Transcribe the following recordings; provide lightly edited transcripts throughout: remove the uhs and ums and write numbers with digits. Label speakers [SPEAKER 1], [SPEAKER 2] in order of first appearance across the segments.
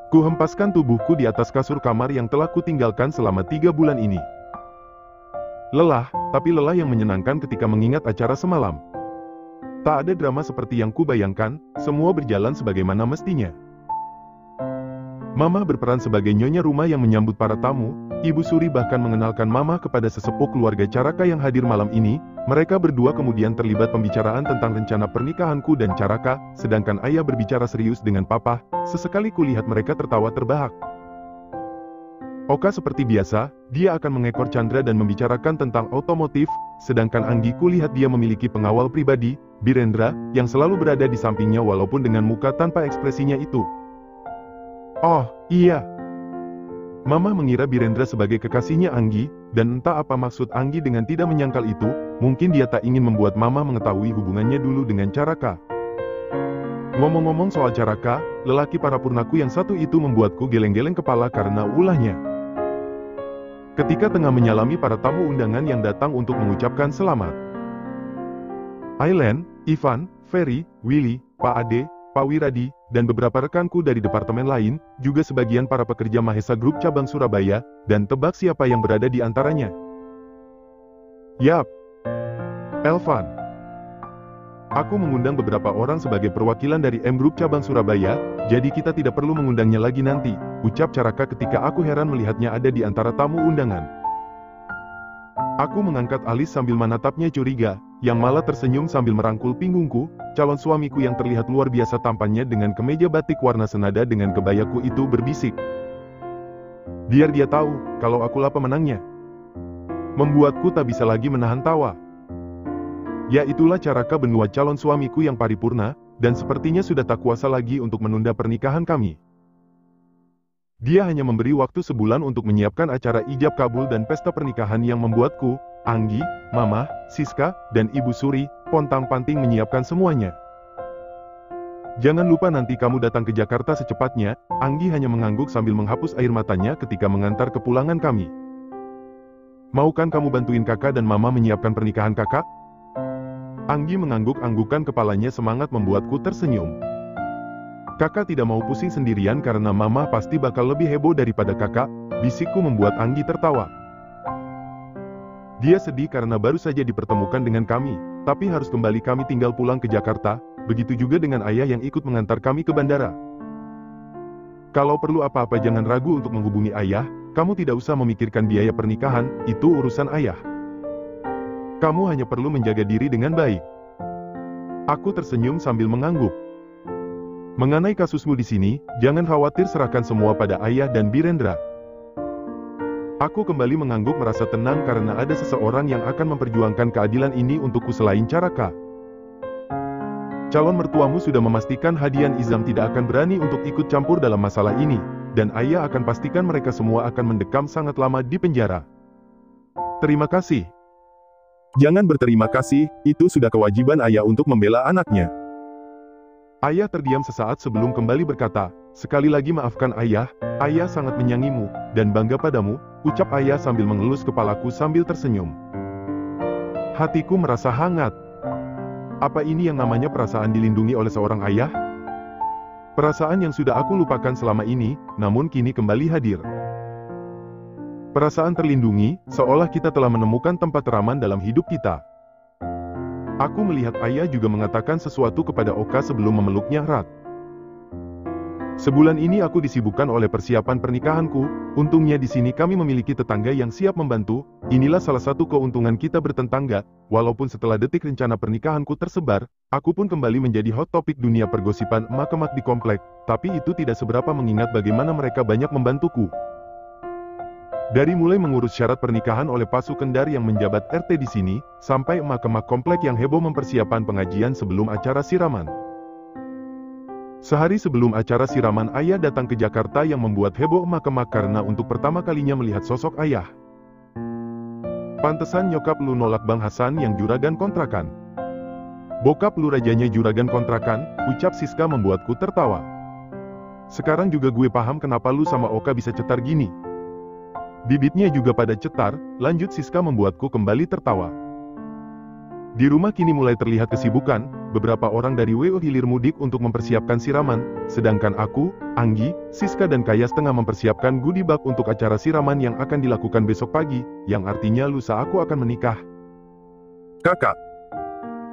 [SPEAKER 1] Ku hempaskan tubuhku di atas kasur kamar yang telah kutinggalkan selama 3 bulan ini. Lelah, tapi lelah yang menyenangkan ketika mengingat acara semalam. Tak ada drama seperti yang kubayangkan, semua berjalan sebagaimana mestinya. Mama berperan sebagai nyonya rumah yang menyambut para tamu. Ibu Suri bahkan mengenalkan Mama kepada sesepuh keluarga Caraka yang hadir malam ini. Mereka berdua kemudian terlibat pembicaraan tentang rencana pernikahanku dan Caraka, sedangkan ayah berbicara serius dengan papa. Sesekali kulihat mereka tertawa terbahak. Oka seperti biasa, dia akan mengekor Chandra dan membicarakan tentang otomotif, sedangkan Anggi kulihat dia memiliki pengawal pribadi, Birendra, yang selalu berada di sampingnya walaupun dengan muka tanpa ekspresinya itu. Oh, iya. Mama mengira Birendra sebagai kekasihnya Anggi, dan entah apa maksud Anggi dengan tidak menyangkal itu, mungkin dia tak ingin membuat Mama mengetahui hubungannya dulu dengan Caraka. Ngomong-ngomong soal Caraka, lelaki parapurnaku yang satu itu membuatku geleng-geleng kepala karena ulahnya. Ketika tengah menyalami para tamu undangan yang datang untuk mengucapkan selamat. Aileen, Ivan, Ferry, Willy, Pak Ade, Pak Wiradi, dan beberapa rekanku dari departemen lain, juga sebagian para pekerja Mahesa Group cabang Surabaya, dan tebak siapa yang berada di antaranya. Yap, Elvan. Aku mengundang beberapa orang sebagai perwakilan dari M Group cabang Surabaya, jadi kita tidak perlu mengundangnya lagi nanti, ucap Caraka ketika aku heran melihatnya ada di antara tamu undangan. Aku mengangkat alis sambil menatapnya curiga, yang malah tersenyum sambil merangkul pinggungku. Calon suamiku yang terlihat luar biasa tampannya dengan kemeja batik warna senada dengan kebayaku itu berbisik. Biar dia tahu, kalau akulah pemenangnya. Membuatku tak bisa lagi menahan tawa. Ya itulah Caraka Benua calon suamiku yang paripurna, dan sepertinya sudah tak kuasa lagi untuk menunda pernikahan kami. Dia hanya memberi waktu sebulan untuk menyiapkan acara ijab kabul dan pesta pernikahan yang membuatku, Anggi, Mama, Siska, dan Ibu Suri, pontang-panting menyiapkan semuanya. Jangan lupa nanti kamu datang ke Jakarta secepatnya, Anggi hanya mengangguk sambil menghapus air matanya ketika mengantar kepulangan kami. Mau kan kamu bantuin kakak dan Mama menyiapkan pernikahan kakak? Anggi mengangguk-anggukan kepalanya semangat membuatku tersenyum. Kakak tidak mau pusing sendirian karena Mama pasti bakal lebih heboh daripada kakak, bisikku membuat Anggi tertawa. Dia sedih karena baru saja dipertemukan dengan kami, tapi harus kembali kami tinggal pulang ke Jakarta, begitu juga dengan ayah yang ikut mengantar kami ke bandara. Kalau perlu apa-apa jangan ragu untuk menghubungi ayah, kamu tidak usah memikirkan biaya pernikahan, itu urusan ayah. Kamu hanya perlu menjaga diri dengan baik. Aku tersenyum sambil mengangguk. Mengenai kasusmu di sini, jangan khawatir serahkan semua pada ayah dan Birendra. Aku kembali mengangguk merasa tenang karena ada seseorang yang akan memperjuangkan keadilan ini untukku selain Caraka. Calon mertuamu sudah memastikan Hadian Izam tidak akan berani untuk ikut campur dalam masalah ini, dan ayah akan pastikan mereka semua akan mendekam sangat lama di penjara. Terima kasih. Jangan berterima kasih, itu sudah kewajiban ayah untuk membela anaknya. Ayah terdiam sesaat sebelum kembali berkata, sekali lagi maafkan ayah sangat menyayangimu, dan bangga padamu, ucap ayah sambil mengelus kepalaku sambil tersenyum. Hatiku merasa hangat. Apa ini yang namanya perasaan dilindungi oleh seorang ayah? Perasaan yang sudah aku lupakan selama ini, namun kini kembali hadir. Perasaan terlindungi, seolah kita telah menemukan tempat teraman dalam hidup kita. Aku melihat ayah juga mengatakan sesuatu kepada Oka sebelum memeluknya erat. Sebulan ini aku disibukkan oleh persiapan pernikahanku, untungnya di sini kami memiliki tetangga yang siap membantu, inilah salah satu keuntungan kita bertetangga, walaupun setelah detik rencana pernikahanku tersebar, aku pun kembali menjadi hot topik dunia pergosipan emak-emak di komplek, tapi itu tidak seberapa mengingat bagaimana mereka banyak membantuku. Dari mulai mengurus syarat pernikahan oleh Pak Sukendar yang menjabat RT di sini, sampai emak-emak komplek yang heboh mempersiapkan pengajian sebelum acara siraman. Sehari sebelum acara siraman ayah datang ke Jakarta yang membuat heboh emak-emak karena untuk pertama kalinya melihat sosok ayah. Pantesan nyokap lu nolak Bang Hasan yang juragan kontrakan. Bokap lu rajanya juragan kontrakan, ucap Siska membuatku tertawa. Sekarang juga gue paham kenapa lu sama Oka bisa cetar gini. Bibitnya juga pada cetar, lanjut Siska membuatku kembali tertawa. Di rumah kini mulai terlihat kesibukan, beberapa orang dari WO hilir mudik untuk mempersiapkan siraman, sedangkan aku, Anggi, Siska dan Kayas tengah mempersiapkan goodie bag untuk acara siraman yang akan dilakukan besok pagi, yang artinya lusa aku akan menikah. Kakak.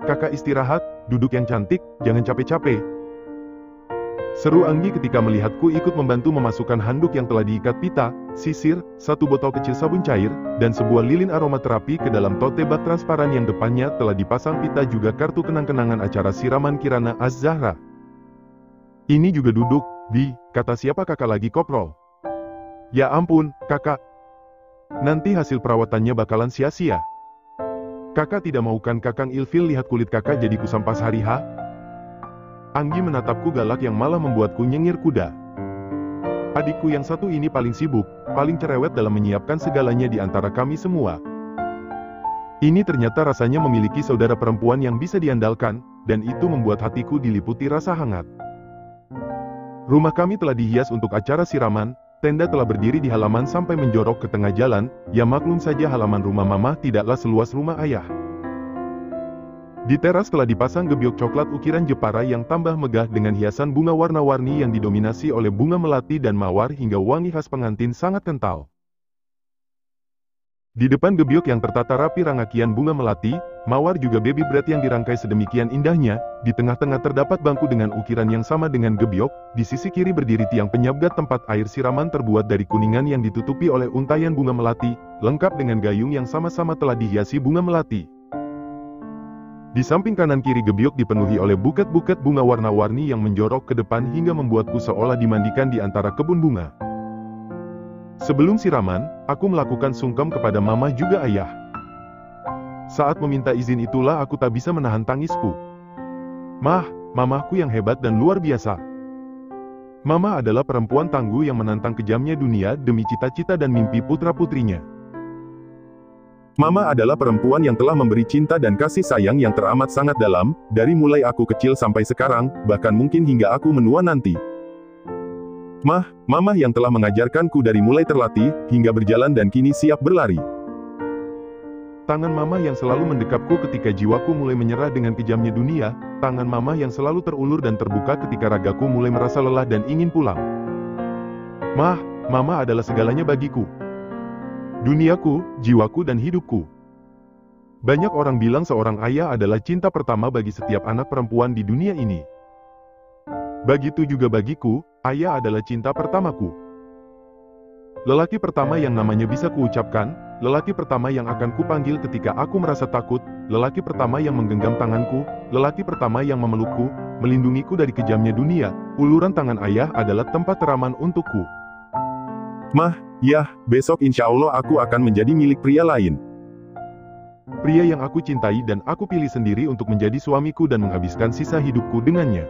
[SPEAKER 1] Kakak istirahat, duduk yang cantik, jangan capek-capek. Seru Anggi ketika melihatku ikut membantu memasukkan handuk yang telah diikat pita, sisir, satu botol kecil sabun cair, dan sebuah lilin aromaterapi ke dalam tote bag transparan yang depannya telah dipasang pita juga kartu kenang-kenangan acara siraman Kirana Az-Zahra. Ini juga duduk, Bi, kata siapa kakak lagi koprol. Ya ampun, kakak. Nanti hasil perawatannya bakalan sia-sia. Kakak tidak mau kan Kakang ilfil lihat kulit kakak jadi kusam pas hari H? Anggi menatapku galak yang malah membuatku nyengir kuda. Adikku yang satu ini paling sibuk, paling cerewet dalam menyiapkan segalanya di antara kami semua. Ini ternyata rasanya memiliki saudara perempuan yang bisa diandalkan, dan itu membuat hatiku diliputi rasa hangat. Rumah kami telah dihias untuk acara siraman, tenda telah berdiri di halaman sampai menjorok ke tengah jalan, ya maklum saja halaman rumah mama tidaklah seluas rumah ayah. Di teras telah dipasang gebyok coklat ukiran Jepara yang tambah megah dengan hiasan bunga warna-warni yang didominasi oleh bunga melati dan mawar hingga wangi khas pengantin sangat kental. Di depan gebyok yang tertata rapi rangakian bunga melati, mawar juga baby bread yang dirangkai sedemikian indahnya, di tengah-tengah terdapat bangku dengan ukiran yang sama dengan gebyok, di sisi kiri berdiri tiang penyabgat tempat air siraman terbuat dari kuningan yang ditutupi oleh untaian bunga melati, lengkap dengan gayung yang sama-sama telah dihiasi bunga melati. Di samping kanan kiri gebyok dipenuhi oleh buket-buket bunga warna-warni yang menjorok ke depan hingga membuatku seolah dimandikan di antara kebun bunga. Sebelum siraman, aku melakukan sungkem kepada mama juga ayah. Saat meminta izin itulah aku tak bisa menahan tangisku. Mamaku yang hebat dan luar biasa. Mama adalah perempuan tangguh yang menantang kejamnya dunia demi cita-cita dan mimpi putra-putrinya. Mama adalah perempuan yang telah memberi cinta dan kasih sayang yang teramat sangat dalam, dari mulai aku kecil sampai sekarang, bahkan mungkin hingga aku menua nanti. Mama yang telah mengajarkanku dari mulai terlatih, hingga berjalan dan kini siap berlari. Tangan mama yang selalu mendekapku ketika jiwaku mulai menyerah dengan kejamnya dunia, tangan mama yang selalu terulur dan terbuka ketika ragaku mulai merasa lelah dan ingin pulang. Mama adalah segalanya bagiku. Duniaku, jiwaku dan hidupku. Banyak orang bilang seorang ayah adalah cinta pertama bagi setiap anak perempuan di dunia ini. Begitu juga bagiku, ayah adalah cinta pertamaku. Lelaki pertama yang namanya bisa kuucapkan, lelaki pertama yang akan kupanggil ketika aku merasa takut, lelaki pertama yang menggenggam tanganku, lelaki pertama yang memelukku, melindungiku dari kejamnya dunia. Uluran tangan ayah adalah tempat teraman untukku. Besok insya Allah aku akan menjadi milik pria lain. Pria yang aku cintai dan aku pilih sendiri untuk menjadi suamiku dan menghabiskan sisa hidupku dengannya.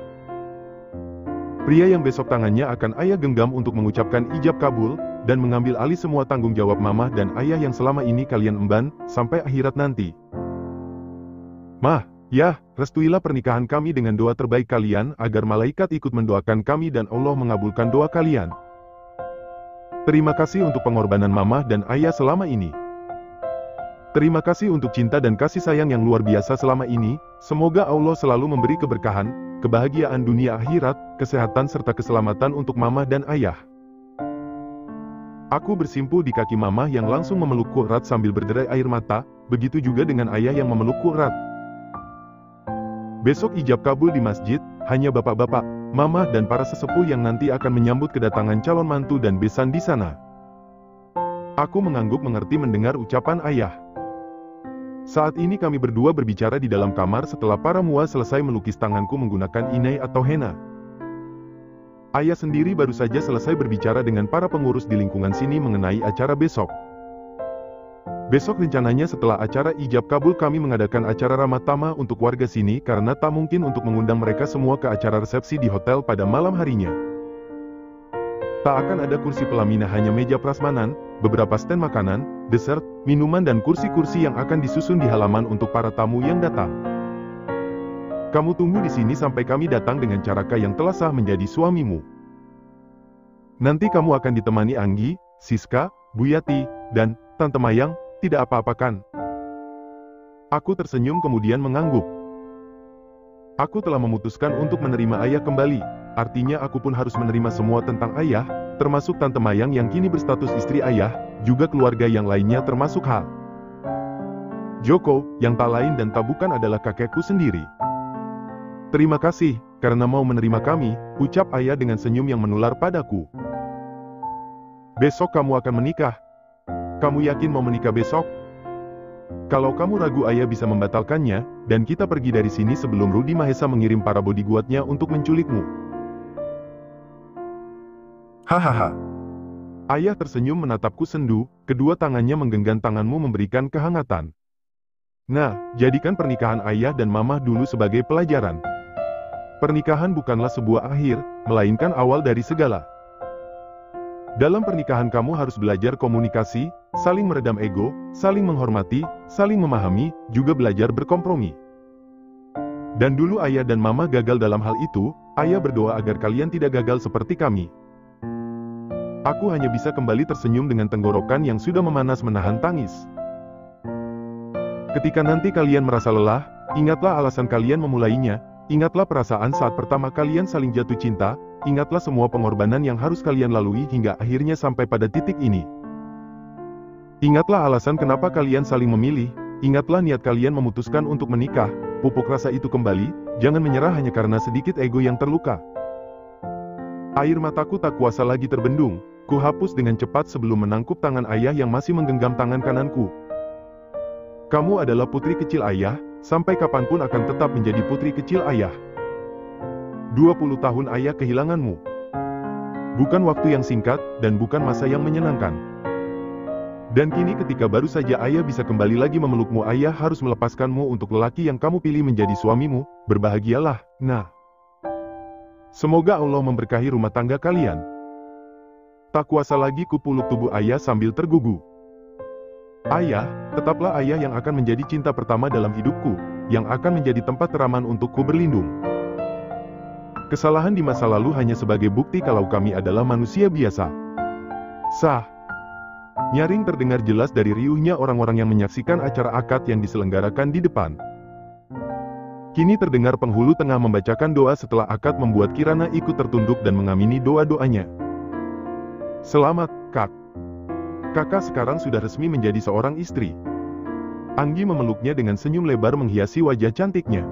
[SPEAKER 1] Pria yang besok tangannya akan ayah genggam untuk mengucapkan ijab kabul, dan mengambil alih semua tanggung jawab mama dan ayah yang selama ini kalian emban, sampai akhirat nanti. Restuilah pernikahan kami dengan doa terbaik kalian, agar malaikat ikut mendoakan kami dan Allah mengabulkan doa kalian. Terima kasih untuk pengorbanan mama dan ayah selama ini. Terima kasih untuk cinta dan kasih sayang yang luar biasa selama ini. Semoga Allah selalu memberi keberkahan, kebahagiaan dunia akhirat, kesehatan serta keselamatan untuk mama dan ayah. Aku bersimpuh di kaki mama yang langsung memelukku erat sambil berderai air mata, begitu juga dengan ayah yang memelukku erat. Besok ijab kabul di masjid, hanya bapak-bapak, mama dan para sesepuh yang nanti akan menyambut kedatangan calon mantu dan besan di sana. Aku mengangguk mengerti mendengar ucapan ayah. Saat ini kami berdua berbicara di dalam kamar setelah para mua selesai melukis tanganku menggunakan inai atau henna. Ayah sendiri baru saja selesai berbicara dengan para pengurus di lingkungan sini mengenai acara besok. Besok rencananya setelah acara ijab kabul kami mengadakan acara ramah tamah untuk warga sini karena tak mungkin untuk mengundang mereka semua ke acara resepsi di hotel pada malam harinya. Tak akan ada kursi pelaminan, hanya meja prasmanan, beberapa stand makanan, dessert, minuman dan kursi-kursi yang akan disusun di halaman untuk para tamu yang datang. Kamu tunggu di sini sampai kami datang dengan Caraka yang telah sah menjadi suamimu. Nanti kamu akan ditemani Anggi, Siska, Buyati, dan Tante Mayang. Tidak apa-apa kan? Aku tersenyum kemudian mengangguk. Aku telah memutuskan untuk menerima ayah kembali. Artinya aku pun harus menerima semua tentang ayah, termasuk Tante Mayang yang kini berstatus istri ayah, juga keluarga yang lainnya termasuk Hal. Joko, yang tak lain dan tak bukan adalah kakekku sendiri. Terima kasih, karena mau menerima kami, ucap ayah dengan senyum yang menular padaku. Besok kamu akan menikah. Kamu yakin mau menikah besok? Kalau kamu ragu ayah bisa membatalkannya, dan kita pergi dari sini sebelum Rudi Mahesa mengirim para bodyguard-nya untuk menculikmu. Hahaha. Ayah tersenyum menatapku sendu, kedua tangannya menggenggam tanganmu memberikan kehangatan. Nah, jadikan pernikahan ayah dan mamah dulu sebagai pelajaran. Pernikahan bukanlah sebuah akhir, melainkan awal dari segala. Dalam pernikahan kamu harus belajar komunikasi, saling meredam ego, saling menghormati, saling memahami, juga belajar berkompromi. Dan dulu ayah dan mama gagal dalam hal itu, ayah berdoa agar kalian tidak gagal seperti kami. Aku hanya bisa kembali tersenyum dengan tenggorokan yang sudah memanas menahan tangis. Ketika nanti kalian merasa lelah, ingatlah alasan kalian memulainya, ingatlah perasaan saat pertama kalian saling jatuh cinta, ingatlah semua pengorbanan yang harus kalian lalui hingga akhirnya sampai pada titik ini. Ingatlah alasan kenapa kalian saling memilih, ingatlah niat kalian memutuskan untuk menikah, pupuk rasa itu kembali, jangan menyerah hanya karena sedikit ego yang terluka. Air mataku tak kuasa lagi terbendung, ku hapus dengan cepat sebelum menangkup tangan ayah yang masih menggenggam tangan kananku. Kamu adalah putri kecil ayah, sampai kapanpun akan tetap menjadi putri kecil ayah. 20 tahun ayah kehilanganmu. Bukan waktu yang singkat, dan bukan masa yang menyenangkan. Dan kini ketika baru saja ayah bisa kembali lagi memelukmu, ayah harus melepaskanmu untuk lelaki yang kamu pilih menjadi suamimu, berbahagialah, nah. Semoga Allah memberkahi rumah tangga kalian. Tak kuasa lagi ku peluk tubuh ayah sambil tergugu. Ayah, tetaplah ayah yang akan menjadi cinta pertama dalam hidupku, yang akan menjadi tempat teraman untukku berlindung. Kesalahan di masa lalu hanya sebagai bukti kalau kami adalah manusia biasa. Sah. Nyaring terdengar jelas dari riuhnya orang-orang yang menyaksikan acara akad yang diselenggarakan di depan. Kini terdengar penghulu tengah membacakan doa setelah akad membuat Kirana ikut tertunduk dan mengamini doa-doanya. Selamat, Kak. Kakak sekarang sudah resmi menjadi seorang istri. Anggi memeluknya dengan senyum lebar menghiasi wajah cantiknya.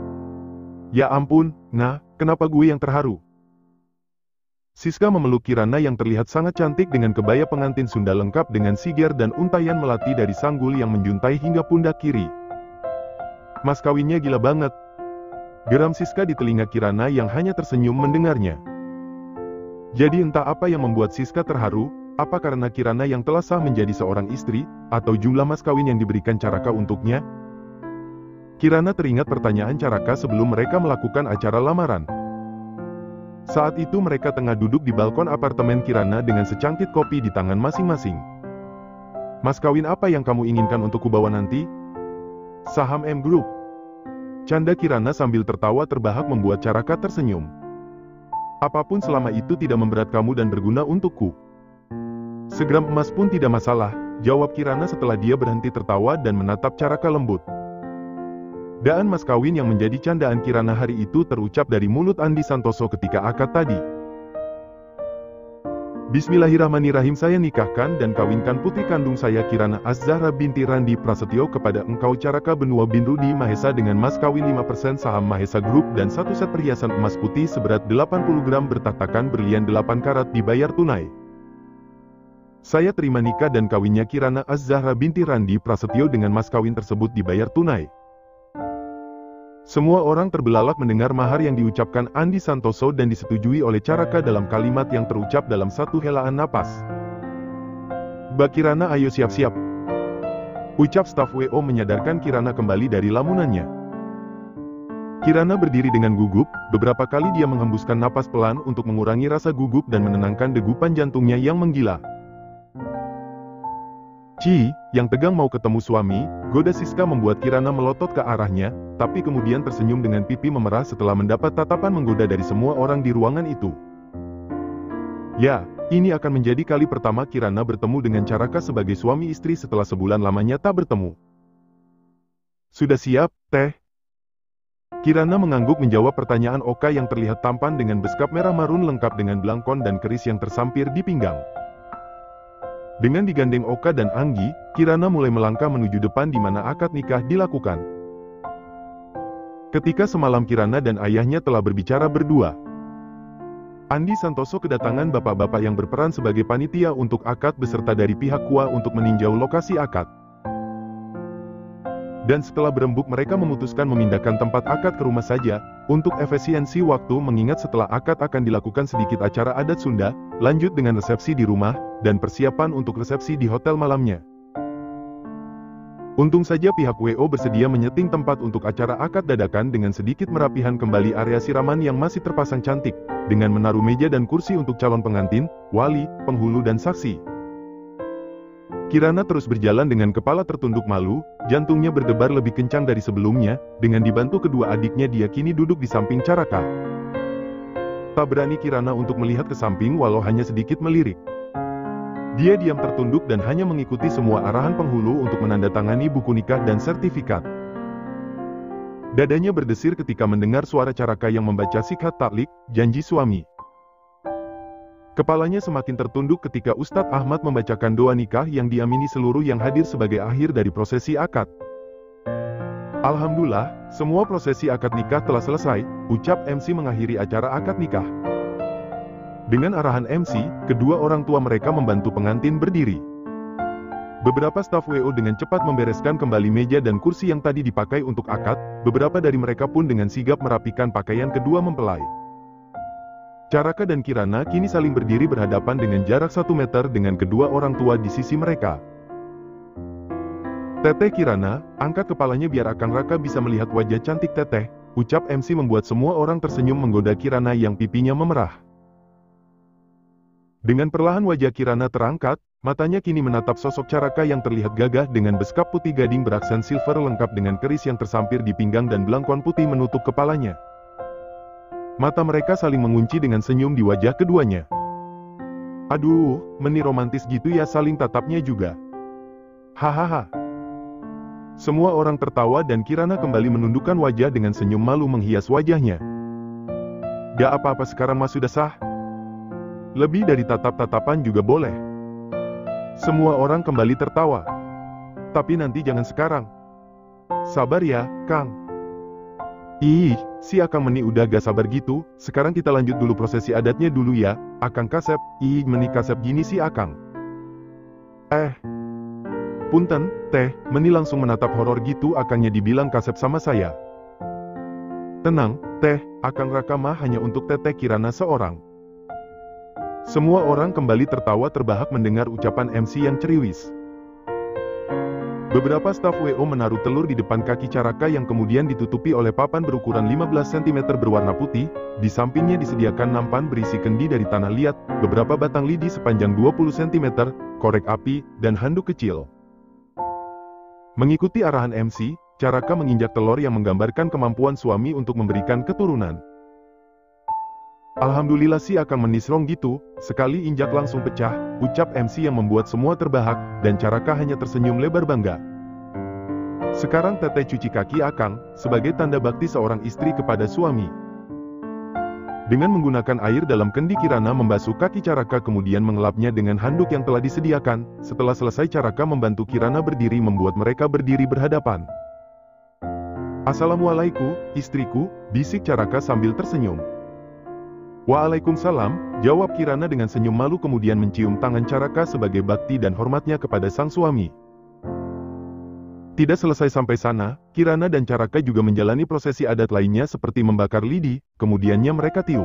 [SPEAKER 1] Ya ampun, nah, kenapa gue yang terharu? Siska memeluk Kirana yang terlihat sangat cantik dengan kebaya pengantin Sunda lengkap dengan siger dan untayan melati dari sanggul yang menjuntai hingga pundak kiri. Mas kawinnya gila banget. Geram Siska di telinga Kirana yang hanya tersenyum mendengarnya. Jadi entah apa yang membuat Siska terharu, apa karena Kirana yang telah sah menjadi seorang istri, atau jumlah mas kawin yang diberikan Caraka untuknya? Kirana teringat pertanyaan Caraka sebelum mereka melakukan acara lamaran. Saat itu mereka tengah duduk di balkon apartemen Kirana dengan secangkir kopi di tangan masing-masing. Mas kawin apa yang kamu inginkan untuk kubawa nanti? Saham M Group. Canda Kirana sambil tertawa terbahak membuat Caraka tersenyum. Apapun selama itu tidak memberat kamu dan berguna untukku. Segram emas pun tidak masalah, jawab Kirana setelah dia berhenti tertawa dan menatap Caraka lembut. Daan mas kawin yang menjadi candaan Kirana hari itu terucap dari mulut Andi Santoso ketika akad tadi. Bismillahirrahmanirrahim, saya nikahkan dan kawinkan putri kandung saya Kirana Az-Zahra binti Randi Prasetyo kepada engkau Caraka Benua bin Rudi Mahesa dengan mas kawin 5% saham Mahesa Group dan satu set perhiasan emas putih seberat 80 gram bertahtakan berlian 8 karat dibayar tunai. Saya terima nikah dan kawinnya Kirana Az-Zahra binti Randi Prasetyo dengan mas kawin tersebut dibayar tunai. Semua orang terbelalak mendengar mahar yang diucapkan Andi Santoso dan disetujui oleh Caraka dalam kalimat yang terucap dalam satu helaan napas. Mbak Kirana ayo siap-siap. Ucap staf WO menyadarkan Kirana kembali dari lamunannya. Kirana berdiri dengan gugup, beberapa kali dia menghembuskan napas pelan untuk mengurangi rasa gugup dan menenangkan degupan jantungnya yang menggila. Ci, yang tegang mau ketemu suami, goda Siska membuat Kirana melotot ke arahnya, tapi kemudian tersenyum dengan pipi memerah setelah mendapat tatapan menggoda dari semua orang di ruangan itu. Ya, ini akan menjadi kali pertama Kirana bertemu dengan Caraka sebagai suami istri setelah sebulan lamanya tak bertemu. Sudah siap, Teh? Kirana mengangguk menjawab pertanyaan Oka yang terlihat tampan dengan beskap merah marun lengkap dengan belangkon dan keris yang tersampir di pinggang. Dengan digandeng Oka dan Anggi, Kirana mulai melangkah menuju depan di mana akad nikah dilakukan. Ketika semalam Kirana dan ayahnya telah berbicara berdua, Andi Santoso kedatangan bapak-bapak yang berperan sebagai panitia untuk akad beserta dari pihak Kua untuk meninjau lokasi akad. Dan setelah berembuk mereka memutuskan memindahkan tempat akad ke rumah saja, untuk efisiensi waktu mengingat setelah akad akan dilakukan sedikit acara adat Sunda, lanjut dengan resepsi di rumah, dan persiapan untuk resepsi di hotel malamnya. Untung saja pihak WO bersedia menyeting tempat untuk acara akad dadakan dengan sedikit merapihan kembali area siraman yang masih terpasang cantik, dengan menaruh meja dan kursi untuk calon pengantin, wali, penghulu dan saksi. Kirana terus berjalan dengan kepala tertunduk malu, jantungnya berdebar lebih kencang dari sebelumnya, dengan dibantu kedua adiknya dia kini duduk di samping Caraka. Tak berani Kirana untuk melihat ke samping walau hanya sedikit melirik. Dia diam tertunduk dan hanya mengikuti semua arahan penghulu untuk menandatangani buku nikah dan sertifikat. Dadanya berdesir ketika mendengar suara Caraka yang membaca sikhat taklik, janji suami. Kepalanya semakin tertunduk ketika Ustadz Ahmad membacakan doa nikah yang diamini seluruh yang hadir sebagai akhir dari prosesi akad. Alhamdulillah, semua prosesi akad nikah telah selesai, ucap MC mengakhiri acara akad nikah. Dengan arahan MC, kedua orang tua mereka membantu pengantin berdiri. Beberapa staf WO dengan cepat membereskan kembali meja dan kursi yang tadi dipakai untuk akad, beberapa dari mereka pun dengan sigap merapikan pakaian kedua mempelai. Caraka dan Kirana kini saling berdiri berhadapan dengan jarak 1 meter dengan kedua orang tua di sisi mereka. Teteh Kirana, angkat kepalanya biar Akang Raka bisa melihat wajah cantik Teteh, ucap MC membuat semua orang tersenyum menggoda Kirana yang pipinya memerah. Dengan perlahan wajah Kirana terangkat, matanya kini menatap sosok Caraka yang terlihat gagah dengan beskap putih gading beraksen silver lengkap dengan keris yang tersampir di pinggang dan belangkon putih menutup kepalanya. Mata mereka saling mengunci dengan senyum di wajah keduanya. Aduh, meni romantis gitu ya saling tatapnya juga. Hahaha. Semua orang tertawa dan Kirana kembali menundukkan wajah dengan senyum malu menghias wajahnya. Gak apa-apa sekarang mah sudah sah. Lebih dari tatap-tatapan juga boleh. Semua orang kembali tertawa. Tapi nanti jangan sekarang. Sabar ya, Kang. Ih, si Akang Meni udah gak sabar gitu, sekarang kita lanjut dulu prosesi adatnya dulu ya, Akang Kasep, ih Meni Kasep gini sih Akang. Punten, Teh, Meni langsung menatap horor gitu Akangnya dibilang Kasep sama saya. Tenang, Teh, Akang Raka mah hanya untuk Teteh Kirana seorang. Semua orang kembali tertawa terbahak mendengar ucapan MC yang ceriwis. Beberapa staf WO menaruh telur di depan kaki Caraka yang kemudian ditutupi oleh papan berukuran 15 cm berwarna putih, di sampingnya disediakan nampan berisi kendi dari tanah liat, beberapa batang lidi sepanjang 20 cm, korek api, dan handuk kecil. Mengikuti arahan MC, Caraka menginjak telur yang menggambarkan kemampuan suami untuk memberikan keturunan. Alhamdulillah sih Akang menisrong gitu, sekali injak langsung pecah, ucap MC yang membuat semua terbahak, dan Caraka hanya tersenyum lebar bangga. Sekarang Teteh cuci kaki Akang, sebagai tanda bakti seorang istri kepada suami. Dengan menggunakan air dalam kendi Kirana membasuh kaki Caraka kemudian mengelapnya dengan handuk yang telah disediakan, setelah selesai Caraka membantu Kirana berdiri membuat mereka berdiri berhadapan. Assalamualaikum, istriku, bisik Caraka sambil tersenyum. Waalaikumsalam, jawab Kirana dengan senyum malu kemudian mencium tangan Caraka sebagai bakti dan hormatnya kepada sang suami. Tidak selesai sampai sana, Kirana dan Caraka juga menjalani prosesi adat lainnya seperti membakar lidi, kemudiannya mereka tiup.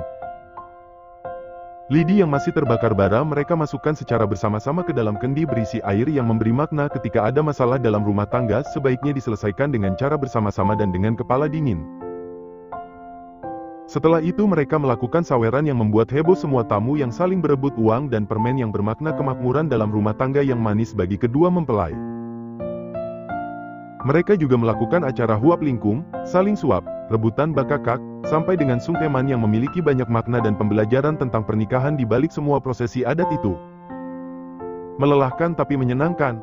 [SPEAKER 1] Lidi yang masih terbakar bara mereka masukkan secara bersama-sama ke dalam kendi berisi air yang memberi makna ketika ada masalah dalam rumah tangga sebaiknya diselesaikan dengan cara bersama-sama dan dengan kepala dingin. Setelah itu mereka melakukan saweran yang membuat heboh semua tamu yang saling berebut uang dan permen yang bermakna kemakmuran dalam rumah tangga yang manis bagi kedua mempelai. Mereka juga melakukan acara huap lingkung, saling suap, rebutan bakakak, sampai dengan sungkeman yang memiliki banyak makna dan pembelajaran tentang pernikahan di balik semua prosesi adat itu. Melelahkan tapi menyenangkan.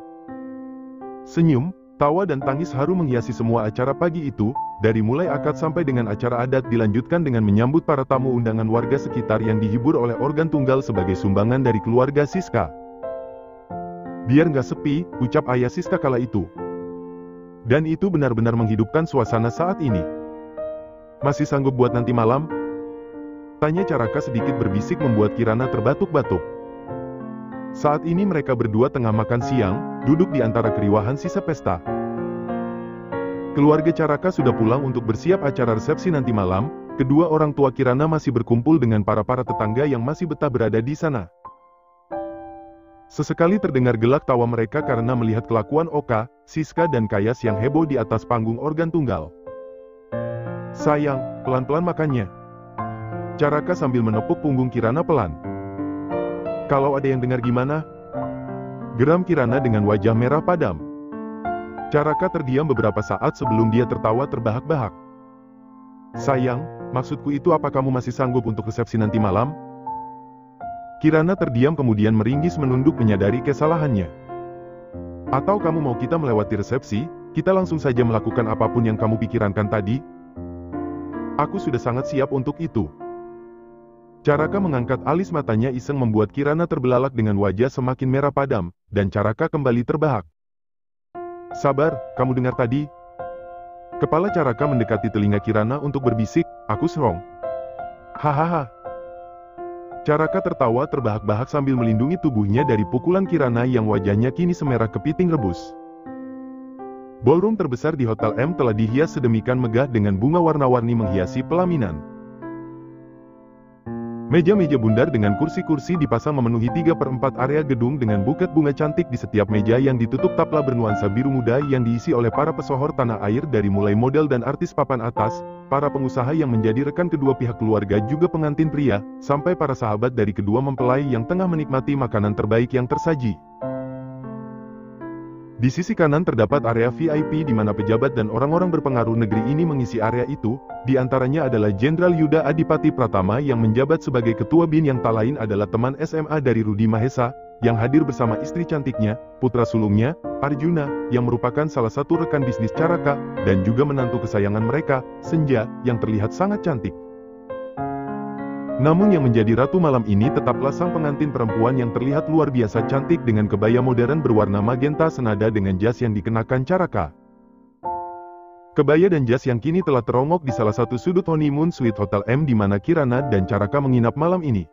[SPEAKER 1] Senyum, tawa dan tangis haru menghiasi semua acara pagi itu, dari mulai akad sampai dengan acara adat dilanjutkan dengan menyambut para tamu undangan warga sekitar yang dihibur oleh organ tunggal sebagai sumbangan dari keluarga Siska. Biar nggak sepi, ucap ayah Siska kala itu. Dan itu benar-benar menghidupkan suasana saat ini. Masih sanggup buat nanti malam? Tanya Caraka sedikit berbisik membuat Kirana terbatuk-batuk. Saat ini mereka berdua tengah makan siang, duduk di antara keriuhan sisa pesta. Keluarga Caraka sudah pulang untuk bersiap acara resepsi nanti malam. Kedua orang tua Kirana masih berkumpul dengan para tetangga yang masih betah berada di sana. Sesekali terdengar gelak tawa mereka karena melihat kelakuan Oka, Siska dan Kayas yang heboh di atas panggung organ tunggal. Sayang, pelan-pelan makannya. Caraka sambil menepuk punggung Kirana pelan. Kalau ada yang dengar gimana? Geram Kirana dengan wajah merah padam. Caraka terdiam beberapa saat sebelum dia tertawa terbahak-bahak. Sayang, maksudku itu apa kamu masih sanggup untuk resepsi nanti malam? Kirana terdiam kemudian meringis menunduk menyadari kesalahannya. Atau kamu mau kita melewati resepsi, kita langsung saja melakukan apapun yang kamu pikirkan tadi? Aku sudah sangat siap untuk itu. Caraka mengangkat alis matanya iseng membuat Kirana terbelalak dengan wajah semakin merah padam, dan Caraka kembali terbahak. Sabar, kamu dengar tadi? Kepala Caraka mendekati telinga Kirana untuk berbisik, aku serong. Hahaha. Caraka tertawa terbahak-bahak sambil melindungi tubuhnya dari pukulan Kirana yang wajahnya kini semerah kepiting rebus. Ballroom terbesar di Hotel M telah dihias sedemikian megah dengan bunga warna-warni menghiasi pelaminan. Meja-meja bundar dengan kursi-kursi dipasang memenuhi 3/4 area gedung dengan buket bunga cantik di setiap meja yang ditutup tapla bernuansa biru muda yang diisi oleh para pesohor tanah air dari mulai model dan artis papan atas, para pengusaha yang menjadi rekan kedua pihak keluarga juga pengantin pria, sampai para sahabat dari kedua mempelai yang tengah menikmati makanan terbaik yang tersaji. Di sisi kanan terdapat area VIP di mana pejabat dan orang-orang berpengaruh negeri ini mengisi area itu, di antaranya adalah Jenderal Yuda Adipati Pratama yang menjabat sebagai ketua BIN yang tak lain adalah teman SMA dari Rudi Mahesa, yang hadir bersama istri cantiknya, putra sulungnya, Arjuna, yang merupakan salah satu rekan bisnis Caraka, dan juga menantu kesayangan mereka, Senja, yang terlihat sangat cantik. Namun yang menjadi ratu malam ini tetaplah sang pengantin perempuan yang terlihat luar biasa cantik dengan kebaya modern berwarna magenta senada dengan jas yang dikenakan Caraka. Kebaya dan jas yang kini telah terongok di salah satu sudut honeymoon suite Hotel M di mana Kirana dan Caraka menginap malam ini.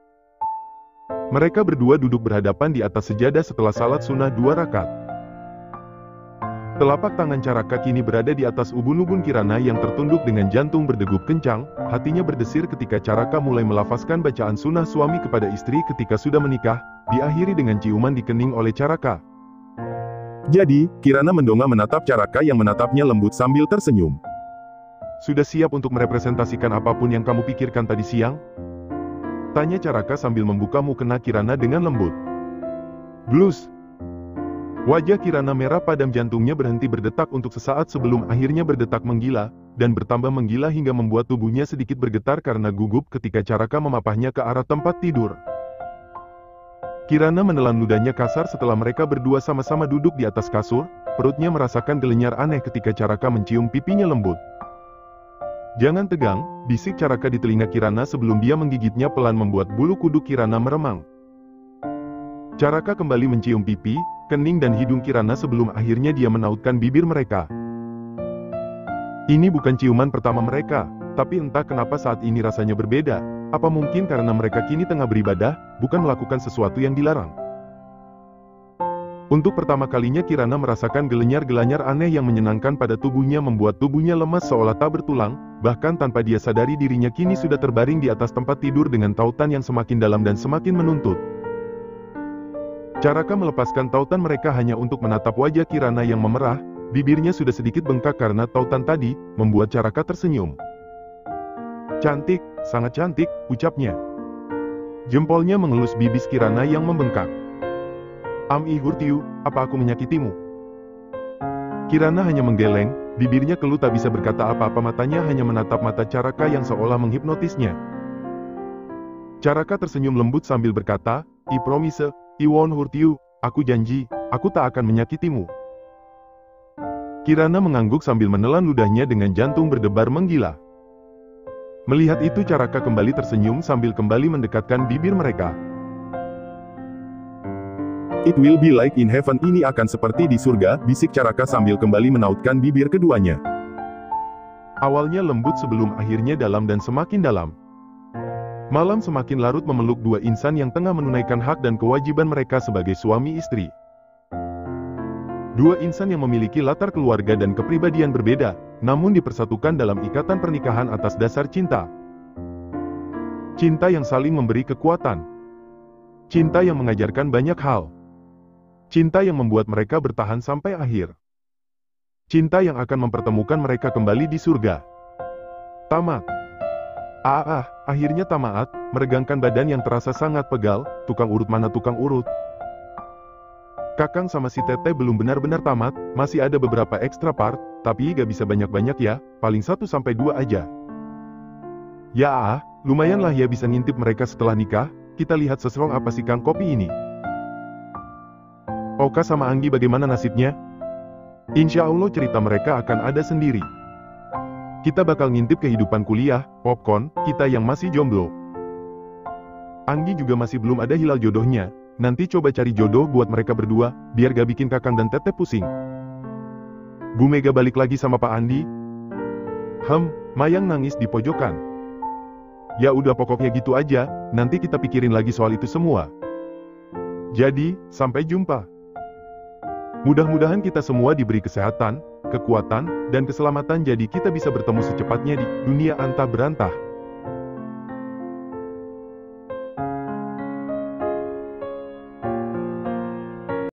[SPEAKER 1] Mereka berdua duduk berhadapan di atas sejadah setelah salat sunnah 2 rakaat. Telapak tangan Caraka kini berada di atas ubun-ubun Kirana yang tertunduk dengan jantung berdegup kencang, hatinya berdesir ketika Caraka mulai melafazkan bacaan sunnah suami kepada istri ketika sudah menikah, diakhiri dengan ciuman di kening oleh Caraka. Jadi, Kirana mendongak menatap Caraka yang menatapnya lembut sambil tersenyum. Sudah siap untuk merepresentasikan apapun yang kamu pikirkan tadi siang? Tanya Caraka sambil membuka mukena Kirana dengan lembut. Blus! Wajah Kirana merah padam, jantungnya berhenti berdetak untuk sesaat sebelum akhirnya berdetak menggila, dan bertambah menggila hingga membuat tubuhnya sedikit bergetar karena gugup ketika Caraka memapahnya ke arah tempat tidur. Kirana menelan ludahnya kasar setelah mereka berdua sama-sama duduk di atas kasur, perutnya merasakan gelenyar aneh ketika Caraka mencium pipinya lembut. Jangan tegang, bisik Caraka di telinga Kirana sebelum dia menggigitnya pelan membuat bulu kuduk Kirana meremang. Caraka kembali mencium pipi, kening dan hidung Kirana sebelum akhirnya dia menautkan bibir mereka. Ini bukan ciuman pertama mereka, tapi entah kenapa saat ini rasanya berbeda. Apa mungkin karena mereka kini tengah beribadah, bukan melakukan sesuatu yang dilarang? Untuk pertama kalinya Kirana merasakan gelenyar-gelenyar aneh yang menyenangkan pada tubuhnya membuat tubuhnya lemas seolah tak bertulang, bahkan tanpa dia sadari dirinya kini sudah terbaring di atas tempat tidur dengan tautan yang semakin dalam dan semakin menuntut. Caraka melepaskan tautan mereka hanya untuk menatap wajah Kirana yang memerah, bibirnya sudah sedikit bengkak karena tautan tadi, membuat Caraka tersenyum. Cantik, sangat cantik, ucapnya. Jempolnya mengelus bibis Kirana yang membengkak. Am I hurt you, apa aku menyakitimu? Kirana hanya menggeleng, bibirnya keluh tak bisa berkata apa-apa, matanya hanya menatap mata Caraka yang seolah menghipnotisnya. Caraka tersenyum lembut sambil berkata, I promise, I won't hurt you, aku janji, aku tak akan menyakitimu. Kirana mengangguk sambil menelan ludahnya dengan jantung berdebar menggila. Melihat itu Caraka kembali tersenyum sambil kembali mendekatkan bibir mereka.
[SPEAKER 2] It will be like in heaven, ini akan seperti di surga, bisik Caraka sambil kembali menautkan bibir keduanya.
[SPEAKER 1] Awalnya lembut sebelum akhirnya dalam dan semakin dalam. Malam semakin larut memeluk dua insan yang tengah menunaikan hak dan kewajiban mereka sebagai suami istri. Dua insan yang memiliki latar keluarga dan kepribadian berbeda, namun dipersatukan dalam ikatan pernikahan atas dasar cinta. Cinta yang saling memberi kekuatan. Cinta yang mengajarkan banyak hal. Cinta yang membuat mereka bertahan sampai akhir. Cinta yang akan mempertemukan mereka kembali di surga. Tamat. Akhirnya tamat, meregangkan badan yang terasa sangat pegal. Tukang urut mana tukang urut? Kakang sama si Teteh belum benar-benar tamat, masih ada beberapa ekstra part, tapi gak bisa banyak-banyak ya, paling 1-2 aja. Ya lumayan lah ya bisa ngintip mereka setelah nikah, kita lihat seserong apa si Kang Kopi ini. Oka sama Anggi bagaimana nasibnya? Insya Allah cerita mereka akan ada sendiri. Kita bakal ngintip kehidupan kuliah, popcorn, kita yang masih jomblo. Anggi juga masih belum ada hilal jodohnya. Nanti coba cari jodoh buat mereka berdua, biar gak bikin Kakang dan Teteh pusing. Bu Mega balik lagi sama Pak Andi. Mayang nangis di pojokan. Ya udah pokoknya gitu aja, nanti kita pikirin lagi soal itu semua. Jadi, sampai jumpa. Mudah-mudahan kita semua diberi kesehatan, kekuatan, dan keselamatan jadi kita bisa bertemu secepatnya di dunia antah berantah.